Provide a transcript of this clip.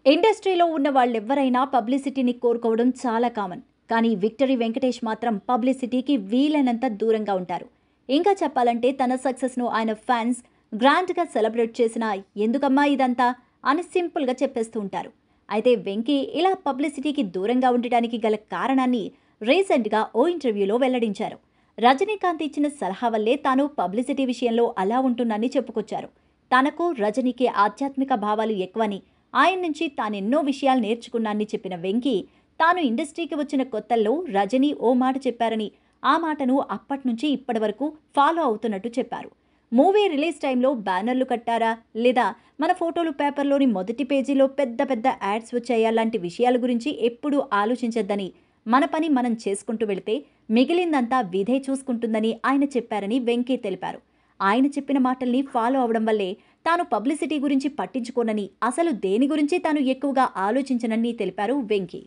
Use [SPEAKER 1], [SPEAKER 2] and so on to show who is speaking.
[SPEAKER 1] ఇండస్ట్రీలో ఉన్న వాళ్ళెవ్వరైనా పబ్లిసిటీని కోరుకోవడం చాలా కామన్. కానీ విక్టరీ వెంకటేష్ మాత్రం పబ్లిసిటీకి వీలైనంత దూరంగా ఉంటారు. ఇంకా చెప్పాలంటే తన సక్సెస్‌ను ఆయన ఫ్యాన్స్ గ్రాండ్‌గా సెలబ్రేట్ చేసినా ఎందుకమ్మా ఇదంతా అని సింపుల్‌గా చెప్పేస్తూ ఉంటారు. అయితే వెంకీ ఇలా పబ్లిసిటీకి దూరంగా ఉండటానికి గల కారణాన్ని రీసెంట్‌గా ఓ ఇంటర్వ్యూలో వెల్లడించారు. రజనీకాంత్ ఇచ్చిన సలహా వల్లే తాను పబ్లిసిటీ విషయంలో అలా ఉంటున్నానని చెప్పుకొచ్చారు. తనకు రజనీకి ఆధ్యాత్మిక భావాలు ఎక్కువని, ఆయన నుంచి తానెన్నో విషయాలు నేర్చుకున్నానని చెప్పిన వెంకీ, తాను ఇండస్ట్రీకి వచ్చిన కొత్తల్లో రజనీ ఓ మాట చెప్పారని, ఆ మాటను అప్పట్నుంచి ఇప్పటి వరకు ఫాలో అవుతున్నట్టు చెప్పారు. మూవీ రిలీజ్ టైంలో బ్యానర్లు కట్టారా? లేదా మన ఫోటోలు పేపర్‌లోని మొదటి పేజీలో పెద్ద పెద్ద యాడ్స్ వచ్చాయా? లాంటి విషయాల గురించి ఎప్పుడూ ఆలోచించొద్దని, మన పని మనం చేసుకుంటూ వెళితే మిగిలిందంతా విధే చూసుకుంటుందని ఆయన చెప్పారని వెంకీ తెలిపారు. ఆయన చెప్పిన మాటల్ని ఫాలో అవడం వల్లే తాను పబ్లిసిటీ గురించి పట్టించుకోనని, అసలు దేని గురించి తాను ఎక్కువగా ఆలోచించనని తెలిపారు వెంకీ.